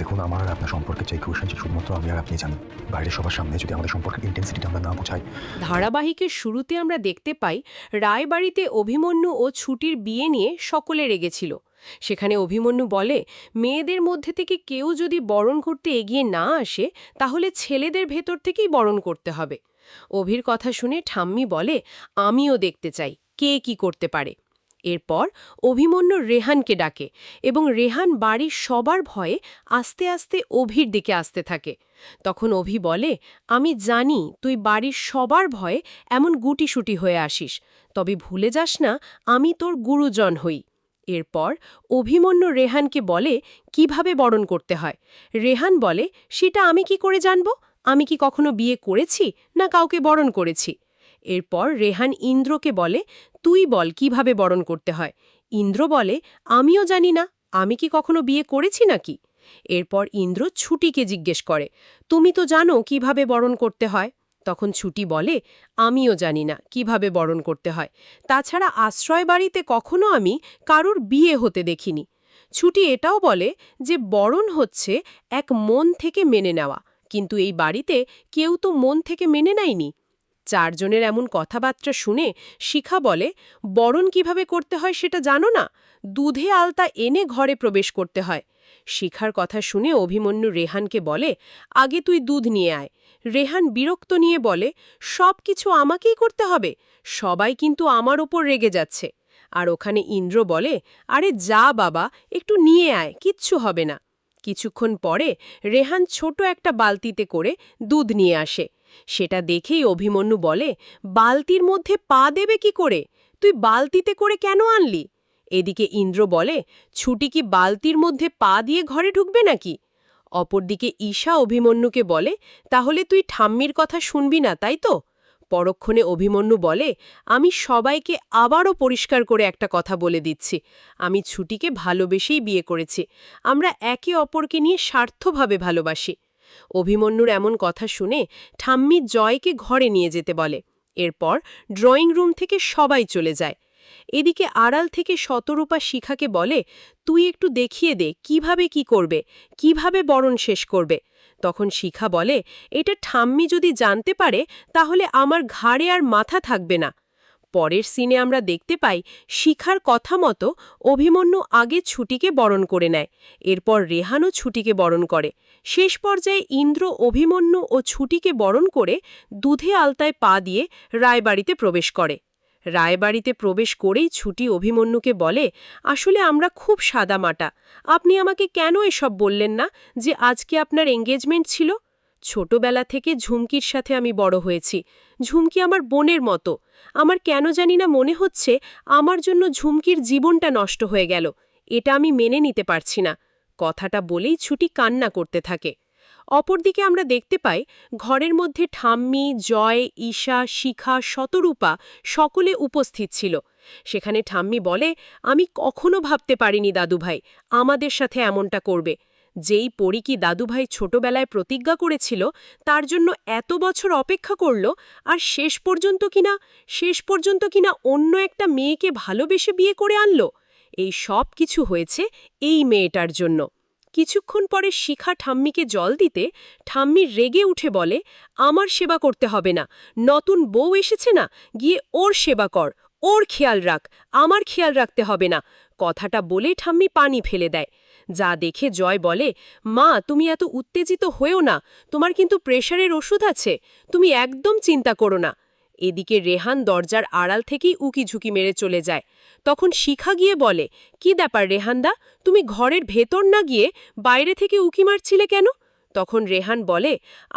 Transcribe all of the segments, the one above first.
দেখুন, আমার আর আপনার সম্পর্কের যে ইকুয়েশন শুধুমাত্র আমি আর আপনি জানি। বাইরে সবার সামনে যদি আমাদের সম্পর্কের ইন্টেন্সিটিটা আমরা না বোঝাই। ধারাবাহিকের শুরুতে আমরা দেখতে পাই রায়বাড়িতে অভিমন্যু ও ছুটির বিয়ে নিয়ে সকলে রেগেছিল। সেখানে অভিমন্যু বলে, মেয়েদের মধ্যে থেকে কেউ যদি বরণ করতে এগিয়ে না আসে তাহলে ছেলেদের ভেতর থেকেই বরণ করতে হবে। অভির কথা শুনে ঠাম্মি বলে, আমিও দেখতে চাই কে কি করতে পারে। এরপর অভিমন্যু রেহানকে ডাকে এবং রেহান বাড়ির সবার ভয়ে আস্তে আস্তে অভির দিকে আসতে থাকে। তখন অভি বলে, আমি জানি তুই বাড়ির সবার ভয়ে এমন গুটিসুটি হয়ে আসিস, তবে ভুলে যাস না আমি তোর গুরুজন হই। এরপর অভিমন্যু রেহানকে বলে কিভাবে বরণ করতে হয়। রেহান বলে, সেটা আমি কি করে জানব? আমি কি কখনো বিয়ে করেছি না কাউকে বরণ করেছি? এরপর রেহান ইন্দ্রকে বলে, তুই বল কিভাবে বরণ করতে হয়। ইন্দ্র বলে, আমিও জানি না, আমি কি কখনো বিয়ে করেছি নাকি? এরপর ইন্দ্র ছুটিকে জিজ্ঞেস করে, তুমি তো জানো কিভাবে বরণ করতে হয়। তখন ছুটি বলে, আমিও জানি না কিভাবে বরণ করতে হয়, তাছাড়া আশ্রয় বাড়িতে কখনো আমি কারুর বিয়ে হতে দেখিনি। ছুটি এটাও বলে যে বরণ হচ্ছে এক মন থেকে মেনে নেওয়া, কিন্তু এই বাড়িতে কেউ তো মন থেকে মেনে নেয়নি। চারজনের এমন কথাবার্তা শুনে শিখা বলে, বরণ কিভাবে করতে হয় সেটা জানো না? দুধে আলতা এনে ঘরে প্রবেশ করতে হয়। শিখার কথা শুনে অভিমন্যু রেহানকে বলে, আগে তুই দুধ নিয়ে আয়। রেহান বিরক্ত নিয়ে বলে, সব কিছু আমাকেই করতে হবে, সবাই কিন্তু আমার ওপর রেগে যাচ্ছে। আর ওখানে ইন্দ্র বলে, আরে যা বাবা, একটু নিয়ে আয়, কিচ্ছু হবে না। কিছুক্ষণ পরে রেহান ছোট একটা বালতিতে করে দুধ নিয়ে আসে। সেটা দেখেই অভিমন্যু বলে, বালতির মধ্যে পা দেবে কি করে? তুই বালতিতে করে কেন আনলি? এদিকে ইন্দ্র বলে, ছুটি কি বালতির মধ্যে পা দিয়ে ঘরে ঢুকবে নাকি? অপরদিকে ঈশা অভিমন্যুকে বলে, তাহলে তুই ঠাম্মির কথা শুনবি না, তাই তো? পরক্ষণে অভিমন্যু বলে, আমি সবাইকে আবারও পরিষ্কার করে একটা কথা বলে দিচ্ছি, আমি ছুটিকে ভালোবেসেই বিয়ে করেছি। আমরা একে অপরকে নিয়ে স্বার্থভাবে ভালোবাসি। অভিমন্যুর এমন কথা শুনে ঠাম্মি জয়কে ঘরে নিয়ে যেতে বলে। এরপর ড্রয়িং রুম থেকে সবাই চলে যায়। এদিকে আড়াল থেকে শতরূপা শিখাকে বলে, তুই একটু দেখিয়ে দে কিভাবে কি করবে, কিভাবে বরণ শেষ করবে। তখন শিখা বলে, এটা ঠাম্মি যদি জানতে পারে তাহলে আমার ঘাড়ে আর মাথা থাকবে না। পরের সিনে আমরা দেখতে পাই শিখার কথা মতো অভিমন্যু আগে ছুটিকে বরণ করে নেয়। এরপর রেহানও ছুটিকে বরণ করে। শেষ পর্যায়ে ইন্দ্র অভিমন্যু ও ছুটিকে বরণ করে দুধে আলতায় পা দিয়ে রায়বাড়িতে প্রবেশ করে। রায়বাড়িতে প্রবেশ করেই ছুটি অভিমন্যুকে বলে, আসলে আমরা খুব সাদামাটা, আপনি আমাকে কেন এসব বললেন না যে আজকে আপনার এঙ্গেজমেন্ট ছিল? ছোটবেলা থেকে ঝুমকির সাথে আমি বড় হয়েছি, ঝুমকি আমার বোনের মতো। আমার কেন জানি না মনে হচ্ছে আমার জন্য ঝুমকির জীবনটা নষ্ট হয়ে গেল, এটা আমি মেনে নিতে পারছি না। কথাটা বলেই ছুটি কান্না করতে থাকে। অপরদিকে আমরা দেখতে পাই ঘরের মধ্যে ঠাম্মি, জয়, ঈশা, শিখা, শতরূপা সকলে উপস্থিত ছিল। সেখানে ঠাম্মি বলে, আমি কখনো ভাবতে পারিনি দাদুভাই আমাদের সাথে এমনটা করবে। যেই পরী কি দাদুভাই ছোটবেলায় প্রতিজ্ঞা করেছিল তার জন্য এত বছর অপেক্ষা করল, আর শেষ পর্যন্ত কিনা অন্য একটা মেয়েকে ভালোবেসে বিয়ে করে আনলো। এই সব কিছু হয়েছে এই মেয়েটার জন্য। কিছুক্ষণ পরে শিখা ঠাম্মিকে জল দিতে ঠাম্মি রেগে উঠে বলে, আমার সেবা করতে হবে না, নতুন বউ এসেছে না, গিয়ে ওর সেবা কর, ওর খেয়াল রাখ, আমার খেয়াল রাখতে হবে না। কথাটা বলে ঠাম্মি পানি ফেলে দেয়। যা দেখে জয় বলে, মা তুমি এত উত্তেজিত হয়েও না, তোমার কিন্তু প্রেশারের ওষুধ আছে, তুমি একদম চিন্তা করো না। এদিকে রেহান দরজার আড়াল থেকেই উকিঝুঁকি মেরে চলে যায়। তখন শিখা গিয়ে বলে, কি ব্যাপার রেহানদা, তুমি ঘরের ভেতর না গিয়ে বাইরে থেকে উকি মারছিলে কেন? তখন রেহান বলে,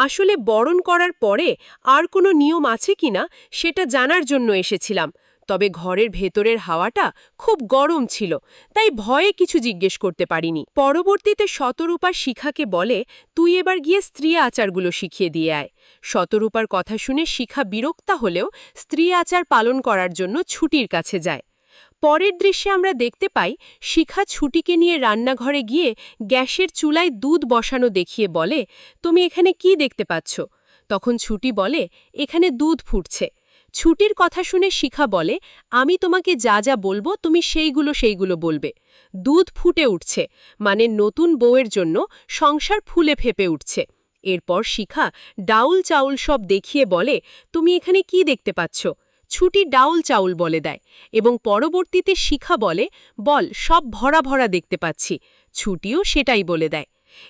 আসলে বরণ করার পরে আর কোনো নিয়ম আছে কিনা সেটা জানার জন্য এসেছিলাম, তবে ঘরের ভেতরের হাওয়াটা খুব গরম ছিল, তাই ভয়ে কিছু জিজ্ঞেস করতে পারিনি। পরবর্তীতে শতরূপা শিখাকে বলে, তুই এবার গিয়ে স্ত্রী আচারগুলো শিখিয়ে দিয়ে আয়। শতরূপার কথা শুনে শিখা বিরক্তা হলেও স্ত্রী আচার পালন করার জন্য ছুটির কাছে যায়। পরের দৃশ্যে আমরা দেখতে পাই শিখা ছুটিকে নিয়ে রান্নাঘরে গিয়ে গ্যাসের চুলায় দুধ বসানো দেখিয়ে বলে, তুমি এখানে কি দেখতে পাচ্ছ? তখন ছুটি বলে, এখানে দুধ ফুটছে। ছুটির কথা শুনে শিখা বলে, আমি তোমাকে যা যা বলবো তুমি সেইগুলো বলবে। দুধ ফুটে উঠছে, মানে নতুন বউয়ের জন্য সংসার ফুলে ফেপে উঠছে। এরপর শিখা ডাউল চাউল সব দেখিয়ে বলে, তুমি এখানে কি দেখতে পাচ্ছ? ছুটি ডাউল চাউল বলে দেয় এবং পরবর্তীতে শিখা বলে, বল সব ভরা ভরা দেখতে পাচ্ছি। ছুটিও সেটাই বলে দেয়।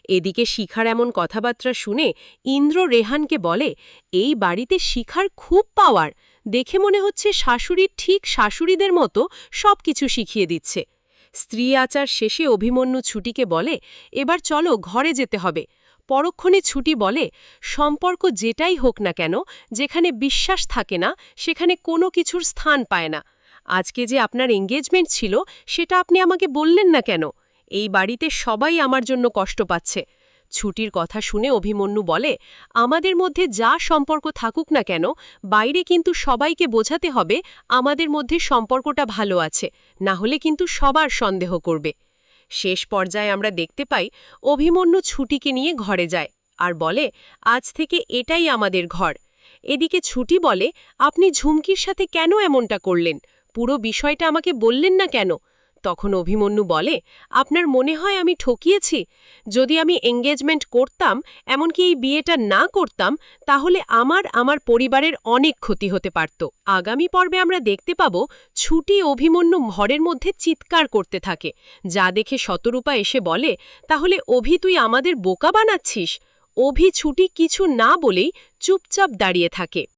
এদিকে শিখার এমন কথাবার্তা শুনে ইন্দ্র রেহানকে বলে, এই বাড়িতে শিখার খুব পাওয়ার, দেখে মনে হচ্ছে শাশুড়ির ঠিক শাশুড়িদের মতো সবকিছু শিখিয়ে দিচ্ছে। স্ত্রী আচার শেষে অভিমন্যু ছুটিকে বলে, এবার চলো ঘরে যেতে হবে। পরক্ষণে ছুটি বলে, সম্পর্ক যেটাই হোক না কেন, যেখানে বিশ্বাস থাকে না সেখানে কোনো কিছুর স্থান পায় না। আজকে যে আপনার এঙ্গেজমেন্ট ছিল সেটা আপনি আমাকে বললেন না কেন? এই বাড়িতে সবাই আমার জন্য কষ্ট পাচ্ছে। ছুটির কথা শুনে অভিমন্যু বলে, আমাদের মধ্যে যা সম্পর্ক থাকুক না কেন, বাইরে কিন্তু সবাইকে বোঝাতে হবে আমাদের মধ্যে সম্পর্কটা ভালো আছে, না হলে কিন্তু সবার সন্দেহ করবে। শেষ পর্যায়ে আমরা দেখতে পাই অভিমন্যু ছুটিকে নিয়ে ঘরে যায় আর বলে, আজ থেকে এটাই আমাদের ঘর। এদিকে ছুটি বলে, আপনি ঝুমকির সাথে কেন এমনটা করলেন? পুরো বিষয়টা আমাকে বললেন না কেন? তখন অভিমন্যু বলে, আপনার মনে হয় আমি ঠকিয়েছি? যদি আমি এঙ্গেজমেন্ট করতাম, এমনকি এই বিয়েটা না করতাম, তাহলে আমার পরিবারের অনেক ক্ষতি হতে পারত। আগামী পর্বে আমরা দেখতে পাব ছুটি অভিমন্যু ঘরের মধ্যে চিৎকার করতে থাকে, যা দেখে শতরূপা এসে বলে, তাহলে অভি তুই আমাদের বোকা বানাচ্ছিস? অভি ছুটি কিছু না বলেই চুপচাপ দাঁড়িয়ে থাকে।